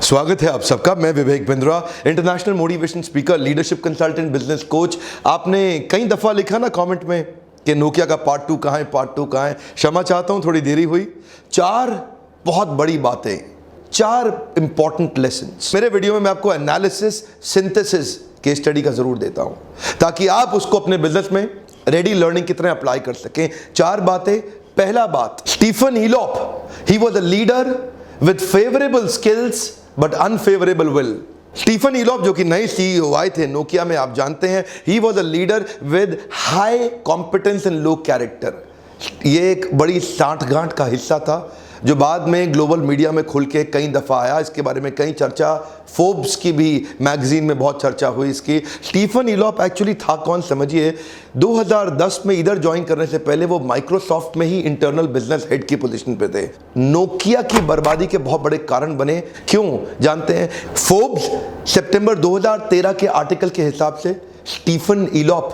स्वागत है आप सबका। मैं Vivek Bindra, international motivation speaker, leadership consultant, business coach. आपने कई दफ़ा लिखा ना कमेंट में कि नोकिया का पार्ट 2 कहाँ है, पार्ट 2 कहाँ है। क्षमा चाहता हूँ, थोड़ी देरी हुई। 4 बहुत बड़ी बातें, 4 इंपॉर्टेंट लेसन्स मेरे वीडियो में मैं आपको एनालिसिस, सिंथेसिस, केस स्टडी का ज़रूर देता हूँ ताकि आप उसको अपने बिजनेस में रेडी लर्निंग की तरह अप्लाई कर सकें। 4 बातें। पहला बात, Stephen Elop, he was a leader with favourable skills but unfavourable will. Stephen Elop जो कि नए सीईओ आए थे नोकिया में, आप जानते हैं, ही was a leader with high competence and low character. ये एक बड़ी साठगांठ का हिस्सा था जो बाद में ग्लोबल मीडिया में खुल के कई दफ़ा आया। इसके बारे में कई चर्चा, फोर्ब्स की भी मैगजीन में बहुत चर्चा हुई इसकी। स्टीफन ईलॉप एक्चुअली था कौन, समझिए। 2010 में इधर ज्वाइन करने से पहले वो माइक्रोसॉफ्ट में ही इंटरनल बिजनेस हेड की पोजीशन पे थे। नोकिया की बर्बादी के बहुत बड़े कारण बने। क्यों जानते हैं? फोर्ब्स सितंबर 2013 के आर्टिकल के हिसाब से स्टीफन ईलॉप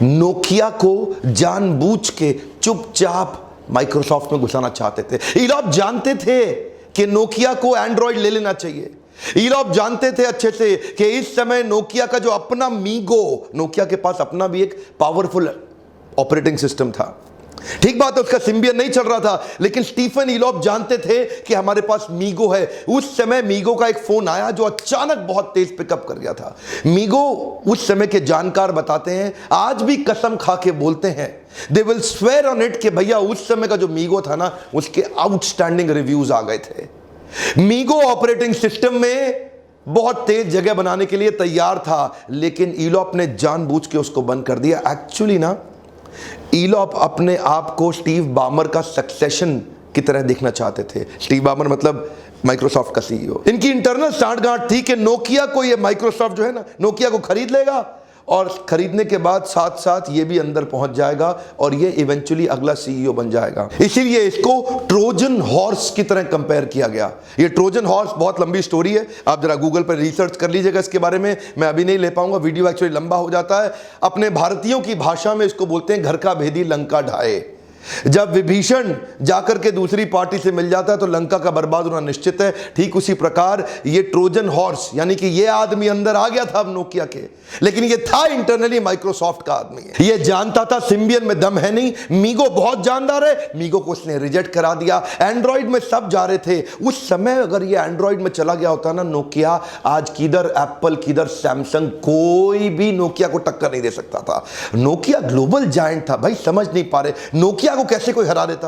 नोकिया को जानबूझ के चुपचाप माइक्रोसॉफ्ट में घुसाना चाहते थे। ईलॉप जानते थे कि नोकिया को एंड्रॉयड ले लेना चाहिए। ईलॉप जानते थे अच्छे से कि इस समय नोकिया का जो अपना मीगो, नोकिया के पास अपना भी एक पावरफुल ऑपरेटिंग सिस्टम था। ठीक बात है, उसका सिम्बियन नहीं चल रहा था, लेकिन स्टीफन ईलॉप जानते थे कि हमारे पास मीगो है। उस समय मीगो का एक फोन आया जो अचानक बहुत तेज पिकअप कर गया था। मीगो, उस समय के जानकार बताते हैं, आज भी कसम खा के बोलते हैं, they will swear on it, कि भैया उस समय का जो मीगो था ना, उसके आउटस्टैंडिंग रिव्यूज आ गए थे। मीगो ऑपरेटिंग सिस्टम में बहुत तेज जगह बनाने के लिए तैयार था, लेकिन ईलॉप ने जानबूझ के उसको बंद कर दिया। एक्चुअली ना, ईलॉप अपने आप को स्टीव बामर का सक्सेशन की तरह देखना चाहते थे। स्टीव बामर मतलब माइक्रोसॉफ्ट का सीईओ। इनकी इंटरनल सांठगांठ थी कि नोकिया को, ये माइक्रोसॉफ्ट जो है ना, नोकिया को खरीद लेगा और खरीदने के बाद साथ साथ ये भी अंदर पहुंच जाएगा और ये इवेंचुअली अगला सीईओ बन जाएगा। इसीलिए इसको ट्रोजन हॉर्स की तरह कंपेयर किया गया। ये ट्रोजन हॉर्स बहुत लंबी स्टोरी है, आप जरा गूगल पर रिसर्च कर लीजिएगा इसके बारे में। मैं अभी नहीं ले पाऊंगा, वीडियो एक्चुअली लंबा हो जाता है। अपने भारतीयों की भाषा में इसको बोलते हैं घर का भेदी लंका ढाए। जब विभीषण जाकर के दूसरी पार्टी से मिल जाता है तो लंका का बर्बाद होना निश्चित है। ठीक उसी प्रकार ये ट्रोजन हॉर्स, यानी कि ये आदमी अंदर आ गया था अब नोकिया के, लेकिन ये था इंटरनली माइक्रोसॉफ्ट का आदमी। ये जानता था सिम्बियन में दम है नहीं। मीगो बहुत जानदार है, मीगो को उसने रिजेक्ट करा दिया। एंड्रॉइड में सब जा रहे थे। उस समय अगर ये एंड्रॉइड में चला गया होता ना नोकिया, आज किधर एप्पल किधर सैमसंग, कोई भी नोकिया को टक्कर नहीं दे सकता था। नोकिया ग्लोबल जायंट था भाई, समझ नहीं पा रहे नोकिया को कैसे कोई हरा देता।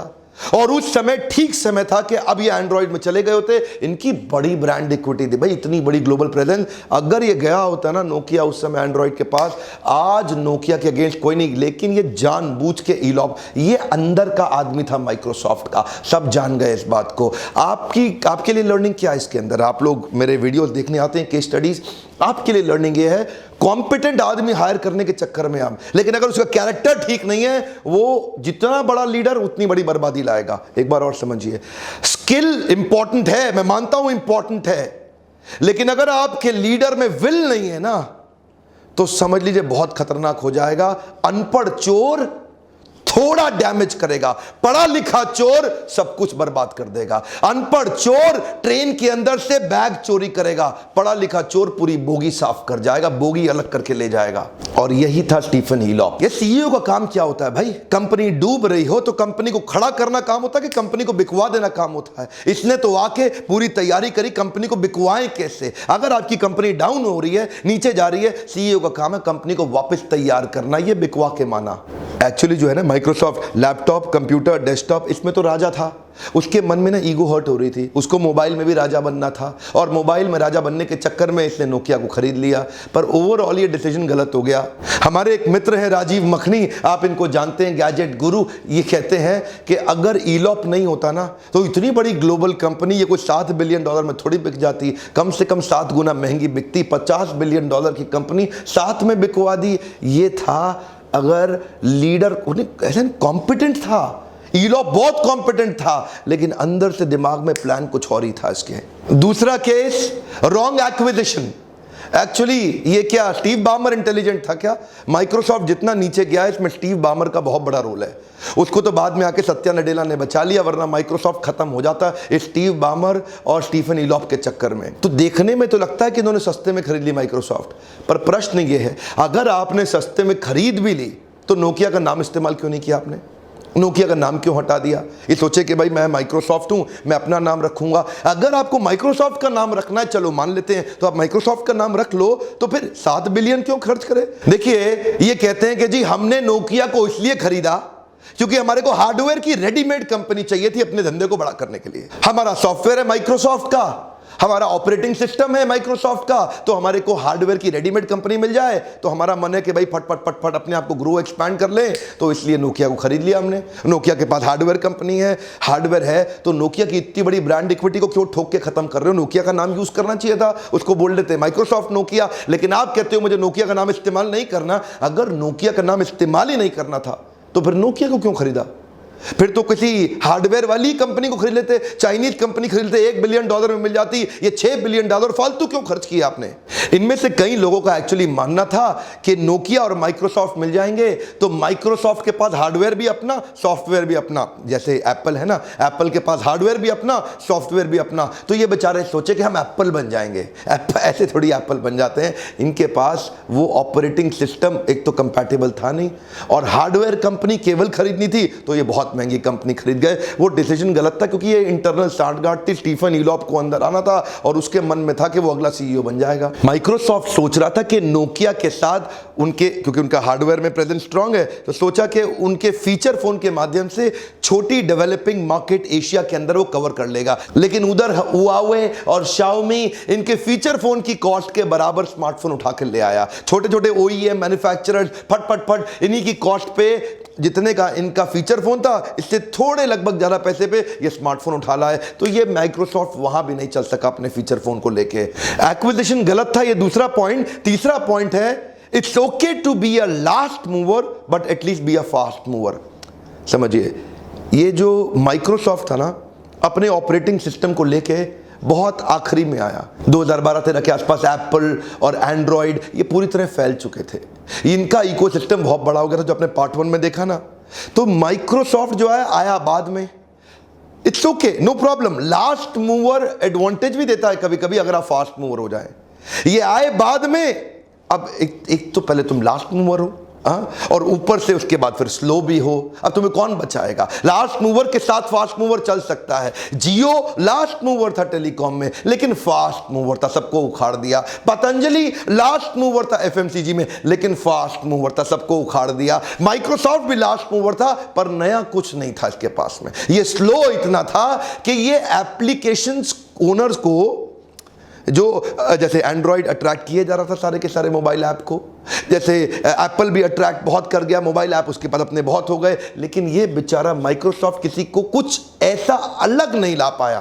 और उस समय ठीक समय था कि अब ये एंड्रॉइड में चले गए होते। इनकी बड़ी ब्रांड इक्विटी थी भाई, इतनी बड़ी ग्लोबल प्रेजेंस। अगर ये गया होता ना नोकिया उस समय एंड्रॉइड के पास, आज नोकिया के अगेंस्ट कोई नहीं। लेकिन ये जानबूझ के ईलॉप, ये अंदर का आदमी था माइक्रोसॉफ्ट का, सब जान गए इस बात को। आपके लिए लर्निंग क्या है इसके अंदर? आप लोग मेरे वीडियोस देखने आते हैं, केस स्टडीज, आपके लिए लर्निंग ये है, कॉम्पिटेंट आदमी हायर करने के चक्कर में हम, लेकिन अगर उसका कैरेक्टर ठीक नहीं है, वो जितना बड़ा लीडर उतनी बड़ी बर्बादी लाएगा। एक बार और समझिए, स्किल इंपॉर्टेंट है, मैं मानता हूं इंपॉर्टेंट है, लेकिन अगर आपके लीडर में विल नहीं है ना, तो समझ लीजिए बहुत खतरनाक हो जाएगा। अनपढ़ चोर थोड़ा डैमेज करेगा, पढ़ा लिखा चोर सब कुछ बर्बाद कर देगा। अनपढ़ चोर ट्रेन के अंदर से बैग चोरी करेगा, पढ़ा लिखा चोर पूरी बोगी साफ कर जाएगा, बोगी अलग करके ले जाएगा। और यही था स्टीफन ईलॉप। ये सीईओ का काम क्या होता है भाई? कंपनी डूब रही हो तो कंपनी को खड़ा करना काम होता है कि कंपनी को बिकवा देना काम होता है? इसने तो आके पूरी तैयारी करी, कंपनी को बिकवाएं कैसे। अगर आपकी कंपनी डाउन हो रही है, नीचे जा रही है, सीईओ का काम है कंपनी को वापस तैयार करना, ये बिकवा के माना। एक्चुअली जो है ना, माइक्रोसॉफ्ट लैपटॉप, कंप्यूटर, डेस्कटॉप, इसमें तो राजा था। उसके मन में ना ईगो हर्ट हो रही थी, उसको मोबाइल में भी राजा बनना था, और मोबाइल में राजा बनने के चक्कर में इसने नोकिया को खरीद लिया। पर ओवरऑल ये डिसीजन गलत हो गया। हमारे एक मित्र हैं राजीव मखनी, आप इनको जानते हैं, गैजेट गुरु। ये कहते हैं कि अगर ईलॉप नहीं होता ना, तो इतनी बड़ी ग्लोबल कंपनी ये कुछ $7 बिलियन में थोड़ी बिक जाती, कम से कम 7 गुना महंगी बिकती। $50 बिलियन की कंपनी 7 में बिकवा दी। ये था अगर लीडर ऐसा कॉम्पिटेंट था। ईलॉप बहुत कॉम्पिटेंट था, लेकिन अंदर से दिमाग में प्लान कुछ और ही था इसके। दूसरा केस, रॉन्ग एक्विजिशन। एक्चुअली ये क्या स्टीव बामर इंटेलिजेंट था क्या? माइक्रोसॉफ्ट जितना नीचे गया है इसमें स्टीव बामर का बहुत बड़ा रोल है। उसको तो बाद में आके सत्या नडेला ने बचा लिया, वरना माइक्रोसॉफ्ट खत्म हो जाता स्टीव बामर और स्टीफन इलॉफ के चक्कर में। तो देखने में तो लगता है कि इन्होंने सस्ते में खरीद ली माइक्रोसॉफ्ट, पर प्रश्न ये है अगर आपने सस्ते में खरीद भी ली तो नोकिया का नाम इस्तेमाल क्यों नहीं किया आपने? नोकिया का नाम क्यों हटा दिया? ये सोचे कि भाई मैं माइक्रोसॉफ्ट हूं, मैं अपना नाम रखूंगा। अगर आपको माइक्रोसॉफ्ट का नाम रखना है, चलो मान लेते हैं, तो आप माइक्रोसॉफ्ट का नाम रख लो, तो फिर 7 बिलियन क्यों खर्च करें? देखिए ये कहते हैं कि जी हमने नोकिया को इसलिए खरीदा क्योंकि हमारे को हार्डवेयर की रेडीमेड कंपनी चाहिए थी अपने धंधे को बड़ा करने के लिए। हमारा सॉफ्टवेयर है माइक्रोसॉफ्ट का, हमारा ऑपरेटिंग सिस्टम है माइक्रोसॉफ्ट का, तो हमारे को हार्डवेयर की रेडीमेड कंपनी मिल जाए तो हमारा मन है कि भाई फट फट फट फट अपने आप को ग्रो एक्सपैंड कर ले, तो इसलिए नोकिया को खरीद लिया हमने। नोकिया के पास हार्डवेयर कंपनी है, हार्डवेयर है, तो नोकिया की इतनी बड़ी ब्रांड इक्विटी को क्यों ठोक के खत्म कर रहे हो? नोकिया का नाम यूज करना चाहिए था, उसको बोल देते माइक्रोसॉफ्ट नोकिया। लेकिन आप कहते हो मुझे नोकिया का नाम इस्तेमाल नहीं करना। अगर नोकिया का नाम इस्तेमाल ही नहीं करना था तो फिर नोकिया को क्यों खरीदा? फिर तो किसी हार्डवेयर वाली कंपनी को खरीद लेते, चाइनीज कंपनी खरीद लेते, $1 बिलियन में मिल जाती। ये $6 बिलियन फालतू क्यों खर्च किया आपने? इनमें से कई लोगों का एक्चुअली मानना था कि नोकिया और माइक्रोसॉफ्ट मिल जाएंगे तो माइक्रोसॉफ्ट के पास हार्डवेयर भी अपना, सॉफ्टवेयर भी अपना, जैसे एप्पल है ना, एप्पल के पास हार्डवेयर भी अपना, सॉफ्टवेयर भी अपना। तो ये बेचारे सोचे कि हम एप्पल बन जाएंगे। ऐसे थोड़ी एप्पल बन जाते हैं। इनके पास वो ऑपरेटिंग सिस्टम एक तो कंपैटिबल था नहीं, और हार्डवेयर कंपनी केवल खरीदनी थी तो ये बहुत महंगी कंपनी खरीद गए। वो डिसीजन गलत था क्योंकि ये इंटरनल सांठगांठ थी। स्टीफन इलॉफ को अंदर आना था और उसके मन में था कि वो अगला सीईओ बन जाएगा। माइक्रोसॉफ्ट सोच रहा था कि नोकिया के साथ उनके, क्योंकि उनका हार्डवेयर में प्रेजेंस स्ट्रांग है, तो सोचा कि उनके फीचर फोन के माध्यम से छोटी डेवलपिंग मार्केट एशिया के अंदर वो कवर कर लेगा। लेकिन उधर हुआवे और शाओमी इनके फीचर फोन की कॉस्ट के बराबर स्मार्टफोन उठा कर ले आया। छोटे छोटे ओईएम मैन्युफैक्चरर्स फट फट फट इन्हीं की कॉस्ट पे, जितने का इनका फीचर फोन था इससे थोड़े लगभग ज्यादा पैसे पे ये स्मार्टफोन उठा लाए। तो ये माइक्रोसॉफ्ट वहां भी नहीं चल सका अपने फीचर फोन को लेके। एक्विजिशन गलत था, ये दूसरा पॉइंट। तीसरा पॉइंट है it's okay to be a last mover but at least be a fast mover. समझिए ये जो माइक्रोसॉफ्ट था ना, अपने ऑपरेटिंग सिस्टम को लेके बहुत आखिरी में आया। 2012-13 के आसपास एप्पल और एंड्रॉयड ये पूरी तरह फैल चुके थे। इनका इकोसिस्टम बहुत बड़ा हो गया था, जो आपने पार्ट 1 में देखा ना। तो माइक्रोसॉफ्ट जो है आया बाद में। It's okay, no problem. Last mover advantage भी देता है कभी कभी अगर आप फास्ट मूवर हो जाए। ये आए बाद में। अब एक तो पहले तुम लास्ट मूवर हो, और ऊपर से उसके बाद फिर स्लो भी हो। अब तुम्हें कौन बचाएगा? लास्ट मूवर के साथ फास्ट मूवर चल सकता है। जियो लास्ट मूवर था टेलीकॉम में, लेकिन फास्ट मूवर था, सबको उखाड़ दिया। पतंजलि लास्ट मूवर था एफएमसीजी में, लेकिन फास्ट मूवर था, सबको उखाड़ दिया। माइक्रोसॉफ्ट भी लास्ट मूवर था, पर नया कुछ नहीं था इसके पास में। ये स्लो इतना था कि ये एप्लीकेशंस ओनर्स को, जो जैसे एंड्रॉयड अट्रैक्ट किए जा रहा था सारे के सारे मोबाइल ऐप को, जैसे एप्पल भी अट्रैक्ट बहुत कर गया मोबाइल ऐप, उसके बाद अपने बहुत हो गए, लेकिन ये बेचारा माइक्रोसॉफ्ट किसी को कुछ ऐसा अलग नहीं ला पाया,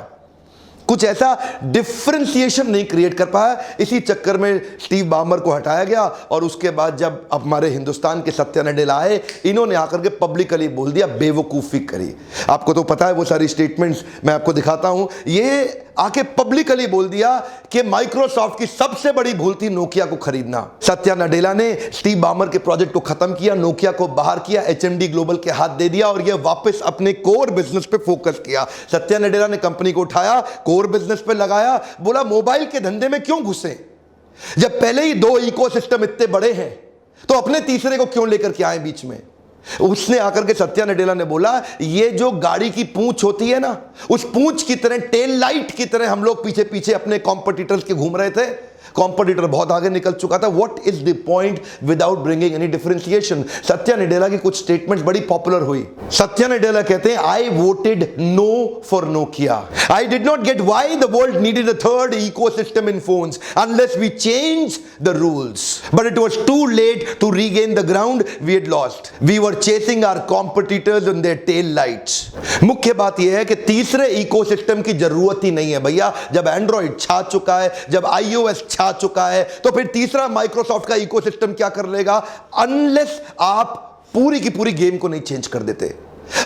कुछ ऐसा डिफरेंशिएशन नहीं क्रिएट कर पाया। इसी चक्कर में स्टीव बामर को हटाया गया, और उसके बाद जब हमारे हिंदुस्तान के सत्या नडेला आए, इन्होंने आकर के पब्लिकली बोल दिया, बेवकूफ़ी करी। आपको तो पता है वो सारी स्टेटमेंट्स मैं आपको दिखाता हूं। ये आके पब्लिकली बोल दिया कि माइक्रोसॉफ्ट की सबसे बड़ी भूल थी नोकिया को खरीदना। सत्या नडेला ने स्टीव बामर के प्रोजेक्ट को खत्म किया, नोकिया को बाहर किया, एचएमडी ग्लोबल के हाथ दे दिया, और ये वापस अपने कोर बिजनेस पे फोकस किया। सत्या नडेला ने कंपनी को उठाया, कोर बिजनेस पे लगाया, बोला मोबाइल के धंधे में क्यों घुसे? जब पहले ही 2 इकोसिस्टम इतने बड़े हैं तो अपने तीसरे को क्यों लेकर के आए बीच में? उसने आकर के सत्या नडेला ने बोला, ये जो गाड़ी की पूंछ होती है ना, उस पूंछ की तरह, टेल लाइट की तरह हम लोग पीछे पीछे अपने कॉम्पिटिटर्स के घूम रहे थे। कॉम्पिटिटर बहुत आगे निकल चुका था। What is the point without bringing any differentiation? Satya Nadella की कुछ स्टेटमेंट्स बड़ी पॉपुलर हुई। सत्या नडेला कहते हैं, I voted no for Nokia, I did not get why the world needed a third ecosystem in phones unless we change the rules, but it was too late to regain the ground we had lost, we were chasing our competitors on their tail lights. मुख्य बात यह है कि तीसरे ecosystem की जरूरत ही नहीं है भैया। जब एंड्रॉइड छा चुका है, जब आईओएस छा चुका है, तो फिर तीसरा माइक्रोसॉफ्ट का इकोसिस्टम क्या कर लेगा? अनलेस आप पूरी की पूरी गेम को नहीं चेंज कर देते।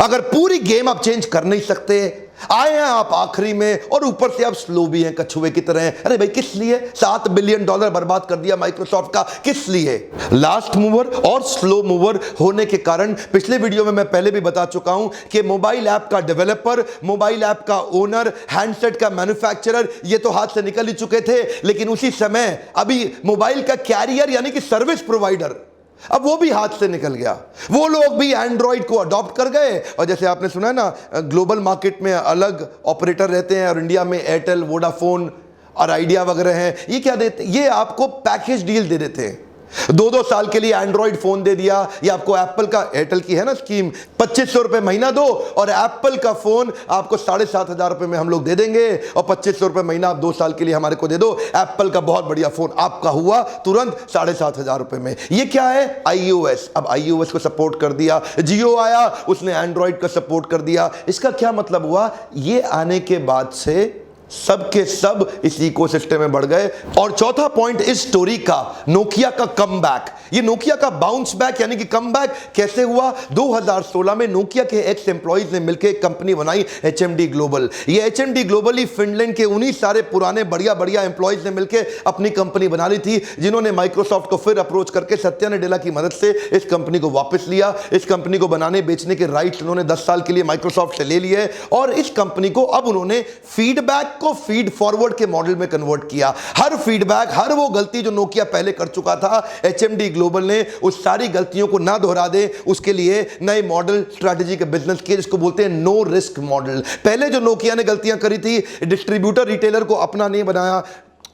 अगर पूरी गेम आप चेंज कर नहीं सकते आए हैं आप आखिरी में और ऊपर से आप स्लो भी हैं, कछुए की तरह हैं। अरे भाई किस लिए? $7 बिलियन बर्बाद कर दिया माइक्रोसॉफ्ट का, किस लिए? लास्ट मूवर और स्लो मूवर होने के कारण पिछले वीडियो में मैं पहले भी बता चुका हूं कि मोबाइल ऐप का डेवलपर, मोबाइल ऐप का ओनर, हैंडसेट का मैन्युफैक्चरर, ये तो हाथ से निकल ही चुके थे, लेकिन उसी समय अभी मोबाइल का कैरियर यानी कि सर्विस प्रोवाइडर, अब वो भी हाथ से निकल गया। वो लोग भी एंड्रॉइड को अडॉप्ट कर गए। और जैसे आपने सुना है ना, ग्लोबल मार्केट में अलग ऑपरेटर रहते हैं और इंडिया में एयरटेल, वोडाफोन और आइडिया वगैरह हैं। ये क्या देते? ये आपको पैकेज डील दे देते हैं। 2-2 साल के लिए एंड्रॉइड फोन दे दिया। ये आपको एप्पल का, एयरटेल की है ना स्कीम, 2500 रुपए महीना दो और एप्पल का फोन आपको 7,500 रुपए में हम लोग दे देंगे और 2500 रुपए महीना आप 2 साल के लिए हमारे को दे दो। एप्पल का बहुत बढ़िया फोन आपका हुआ तुरंत 7,500 रुपए में। ये क्या है? iOS। अब iOS को सपोर्ट कर दिया। जियो आया, उसने एंड्रॉइड का सपोर्ट कर दिया। इसका क्या मतलब हुआ? ये आने के बाद से सबके सब इस इकोसिस्टम में बढ़ गए। और चौथा पॉइंट इस स्टोरी का, नोकिया का कमबैक। ये नोकिया का बाउंस बैक यानी कि कमबैक कैसे हुआ? 2016 में नोकिया के एक्स एम्प्लॉइज ने मिलकर एक कंपनी बनाई, HMD ग्लोबल। ये HMD ग्लोबल ही फिनलैंड के उन्हीं सारे पुराने बढ़िया बढ़िया एम्प्लॉइज ने मिलकर अपनी कंपनी बना ली थी, जिन्होंने माइक्रोसॉफ्ट को फिर अप्रोच करके सत्या नडेला की मदद से इस कंपनी को वापस लिया। इस कंपनी को बनाने बेचने के राइट्स उन्होंने 10 साल के लिए माइक्रोसॉफ्ट से ले लिए और इस कंपनी को अब उन्होंने फीडबैक को फीड फॉरवर्ड के मॉडल में कन्वर्ट किया। हर फीडबैक, हर वो गलती जो नोकिया पहले कर चुका था, HMD ग्लोबल ने उस सारी गलतियों को ना दोहरा दे, उसके लिए नए मॉडल, स्ट्रैटेजी के बिजनेस किए, जिसको बोलते हैं नो रिस्क मॉडल। पहले जो नोकिया ने गलतियां करी थी, डिस्ट्रीब्यूटर रिटेलर को अपना नहीं बनाया।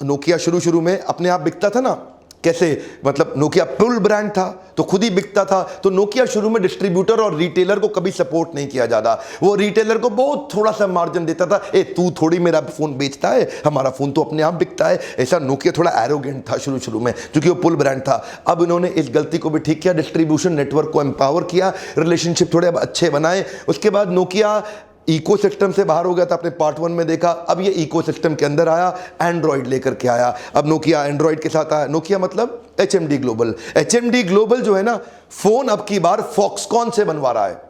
नोकिया शुरू में अपने आप बिकता था ना, कैसे? मतलब नोकिया पुल ब्रांड था तो खुद ही बिकता था। तो नोकिया शुरू में डिस्ट्रीब्यूटर और रिटेलर को कभी सपोर्ट नहीं किया जाता। वो रिटेलर को बहुत थोड़ा सा मार्जिन देता था। तू थोड़ी मेरा फोन बेचता है, हमारा फोन तो अपने आप बिकता है। ऐसा नोकिया थोड़ा एरोगेंट था शुरू में, क्योंकि वो पुल ब्रांड था। अब इन्होंने इस गलती को भी ठीक किया, डिस्ट्रीब्यूशन नेटवर्क को एम्पावर किया, रिलेशनशिप थोड़े अच्छे बनाए। उसके बाद नोकिया इकोसिस्टम से बाहर हो गया था, आपने पार्ट 1 में देखा। अब ये इकोसिस्टम के अंदर आया, एंड्रॉइड लेकर के आया। अब नोकिया एंड्रॉइड के साथ आया। नोकिया मतलब HMD ग्लोबल। HMD ग्लोबल जो है ना, फोन अब की बार फॉक्सकॉन से बनवा रहा है।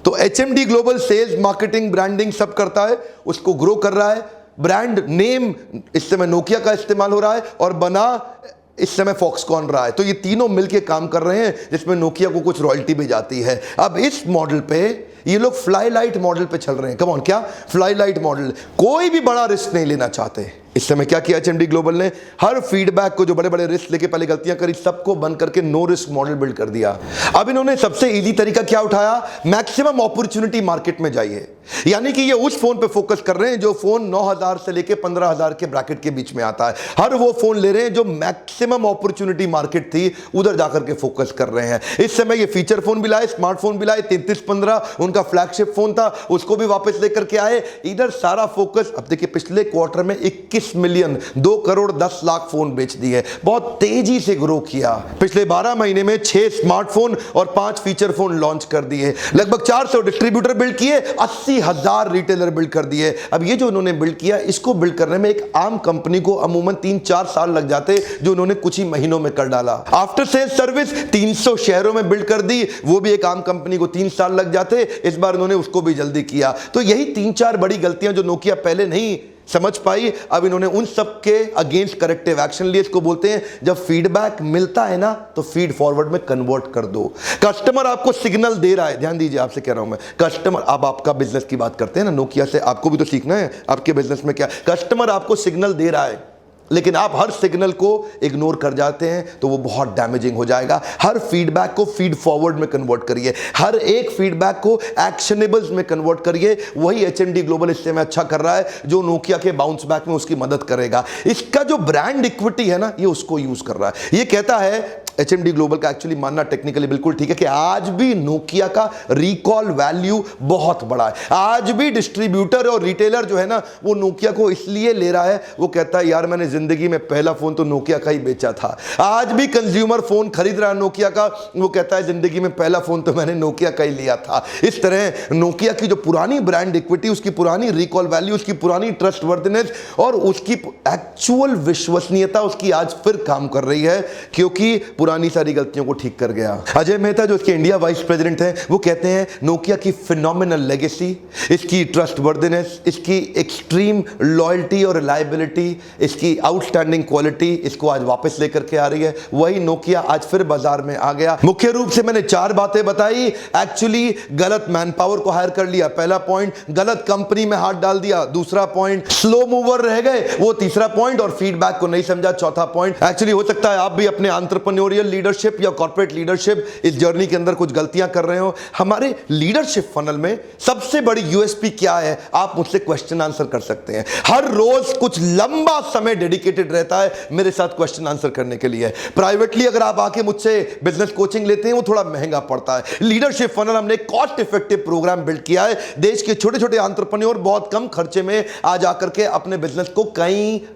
तो HMD global sales, marketing, branding सब करता है, उसको ग्रो कर रहा है। ब्रांड नेम इस समय नोकिया का इस्तेमाल हो रहा है और बना इस समय फॉक्सकॉन रहा है। तो ये तीनों मिलके काम कर रहे हैं, जिसमें नोकिया को कुछ रॉयल्टी भी जाती है। अब इस मॉडल पे ये लोग फ्लाई लाइट मॉडल पे चल रहे हैं। कम ऑन, क्या फ्लाई लाइट मॉडल? कोई भी बड़ा रिस्क नहीं लेना चाहते। इस समय क्या किया HMD ग्लोबल ने? हर फीडबैक को, जो बड़े बड़े रिस्क लेके पहले गलतियां करी, सबको बंद करके नो रिस्क मॉडल बिल्ड कर दिया। अब इन्होंने सबसे इजी तरीका क्या उठाया? मैक्सिमम अपॉर्चुनिटी मार्केट में जाइए। यानी कि ये उस फोन पे फोकस कर रहे हैं जो फोन 9,000 से लेके 15,000 के ब्रैकेट के बीच में आता है। हर वो फोन ले रहे हैं जो मैक्सिमम अपॉर्चुनिटी मार्केट थी, उधर जाकर के फोकस कर रहे हैं। इस समय ये फीचर फोन भी लाए, स्मार्टफोन भी लाए। 3315 उनका फ्लैगशिप फोन था, उसको भी वापस लेकर के आए। इधर सारा फोकस। अब देखिए पिछले क्वार्टर में 21 मिलियन, 2 करोड़ 10 लाख फोन बेच दिए। बहुत तेजी से ग्रो किया। पिछले 12 महीने में 6 स्मार्टफोन और 5 फीचर फोन लॉन्च कर दिए। लगभग 400 डिस्ट्रीब्यूटर बिल्ड किए, 80,000 रिटेलर बिल्ड कर दिए। अब ये जो उन्होंने बिल्ड किया, इसको बिल्ड करने में एक आम कंपनी को अमूमन 3-4 साल लग जाते, जो उन्होंने कुछ ही महीनों में कर डाला। आफ्टर सेल्स सर्विस 300 शहरों में बिल्ड कर दी, वो भी एक आम कंपनी को 3 साल लग जाते। इस बार उन्होंने उसको भी जल्दी किया। तो यही 3-4 बड़ी गलतियां जो नोकिया पहले नहीं समझ पाई, अब इन्होंने उन सब के अगेंस्ट करेक्टिव एक्शन लिए। इसको बोलते हैं, जब फीडबैक मिलता है ना, तो फीड फॉरवर्ड में कन्वर्ट कर दो। कस्टमर आपको सिग्नल दे रहा है, ध्यान दीजिए, आपसे कह रहा हूं मैं, कस्टमर, अब आपका बिजनेस की बात करते हैं ना नोकिया से, आपको भी तो सीखना है आपके बिजनेस में क्या। कस्टमर आपको सिग्नल दे रहा है, लेकिन आप हर सिग्नल को इग्नोर कर जाते हैं, तो वो बहुत डैमेजिंग हो जाएगा। हर फीडबैक को फीड फॉरवर्ड में कन्वर्ट करिए, हर एक फीडबैक को एक्शनेबल्स में कन्वर्ट करिए। वही HMD ग्लोबल इससे में अच्छा कर रहा है, जो नोकिया के बाउंस बैक में उसकी मदद करेगा। इसका जो ब्रांड इक्विटी है ना, ये उसको यूज कर रहा है। ये कहता है HMD ग्लोबल का, एक्चुअली मानना टेक्निकली बिल्कुल ठीक है, कि आज भी नोकिया का रिकॉल वैल्यू बहुत बड़ा है। आज भी डिस्ट्रीब्यूटर और रिटेलर जो है ना, वो नोकिया को इसलिए ले रहा है, वो कहता है यार मैंने जिंदगी में पहला फोन तो नोकिया का ही बेचा था। आज भी कंज्यूमर फोन खरीद रहा है नोकिया का, वो कहता है जिंदगी में पहला फोन तो मैंने नोकिया का ही लिया था। इस तरह नोकिया की जो पुरानी ब्रांड इक्विटी, उसकी पुरानी रिकॉल वैल्यू, उसकी पुरानी ट्रस्टवर्दीनेस और उसकी एक्चुअल विश्वसनीयता उसकी आज फिर काम कर रही है, क्योंकि पुरानी सारी गलतियों को ठीक कर गया। अजय मेहता जो इसके इंडिया वाइस प्रेसिडेंट हैं, वो कहते हैं नोकिया की फिनोमिनल लेगेसी, इसकी ट्रस्टवर्दीनेस, इसकी एक्सट्रीम लॉयल्टी और रिलायबिलिटी, इसकी आउटस्टैंडिंग क्वालिटी इसको आज वापस लेकर के आ रही है। वही नोकिया आज फिर बाजार में आ गया। मुख्य रूप से मैंने 4 बातें बताई। एक्चुअली गलत मैन पावर को हायर कर लिया, पहला पॉइंट। गलत कंपनी में हाथ डाल दिया, दूसरा पॉइंट। स्लो मूवर रह गए, वो तीसरा पॉइंट। और फीडबैक को नहीं समझा, चौथा पॉइंट। एक्चुअली हो सकता है आप भी अपने एंटरप्रेन्योरियल लीडरशिप या कॉर्पोरेट लीडरशिप इस जर्नी के अंदर कुछ गलतियां कर रहे हो। हमारे लीडरशिप फनल में सबसे बड़ी यूएसपी क्या है, आप मुझसे क्वेश्चन आंसर कर सकते हैं। हर रोज कुछ लंबा समय डेडिकेटेड रहता है मेरे साथ क्वेश्चन आंसर करने के लिए। प्राइवेटली अगर आप आके मुझसे बिजनेस कोचिंग लेते हैं, वो थोड़ा महंगा पड़ता है। लीडरशिप फनल हमने कॉस्ट इफेक्टिव प्रोग्राम बिल्ड किया है। देश के छोटे छोटे एंटरप्रेन्योर बहुत कम खर्चे में आज आकर के अपने बिजनेस को कई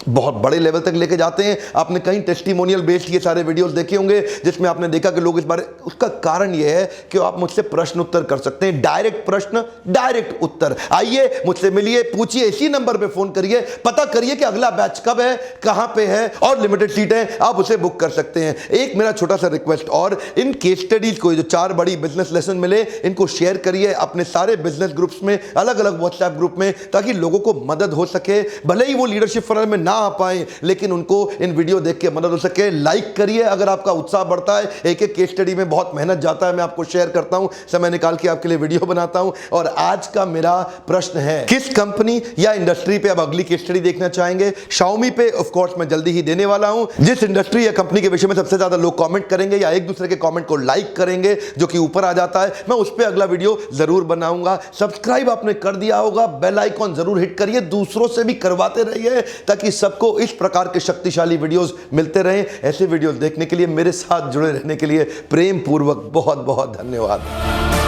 बहुत बड़े लेवल तक लेके जाते हैं। आपने कई टेस्टिमोनियल बेस्ड ये सारे वीडियोस देखे होंगे, जिसमें आपने देखा कि लोग इस बारे, उसका कारण ये है कि आप मुझसे प्रश्न उत्तर कर सकते हैं। डायरेक्ट प्रश्न, डायरेक्ट उत्तर। आइए मुझसे मिलिए, पूछिए, इसी नंबर पे फोन करिए, पता करिए कि अगला बैच कब है, कहां पे है, और लिमिटेड सीटें आप उसे बुक कर सकते हैं। एक मेरा छोटा सा रिक्वेस्ट, और इन केस स्टडीज को, जो 4 बड़ी बिजनेस लेसन मिले, इनको शेयर करिए अपने सारे बिजनेस ग्रुप्स में, अलग अलग व्हाट्सएप ग्रुप में, ताकि लोगों को मदद हो सके। भले ही वो लीडरशिप फनल में आ पाए, लेकिन उनको इन वीडियो देख के मदद हो सके। लाइक करिए अगर आपका उत्साह बढ़ता है। एक एक केस स्टडी में बहुत मेहनत जाता है, मैं आपको शेयर करता हूं, समय निकाल के आपके लिए वीडियो बनाता हूं। और आज का मेरा प्रश्न है, किस कंपनी या इंडस्ट्री पे अब अगली केस स्टडी देखना चाहेंगे? Xiaomi पे ऑफ कोर्स मैं जल्दी ही देने वाला हूं। जिस इंडस्ट्री या कंपनी के विषय में सबसे ज्यादा लोग कमेंट करेंगे या एक दूसरे के कमेंट को लाइक करेंगे, जो कि ऊपर आ जाता है, मैं उस पर अगला वीडियो जरूर बनाऊंगा। सब्सक्राइब आपने कर दिया होगा, बेल आइकॉन जरूर हिट करिए, दूसरों से भी करवाते रहिए, ताकि सबको इस प्रकार के शक्तिशाली वीडियोस मिलते रहें। ऐसे वीडियोस देखने के लिए, मेरे साथ जुड़े रहने के लिए प्रेम पूर्वक बहुत बहुत धन्यवाद।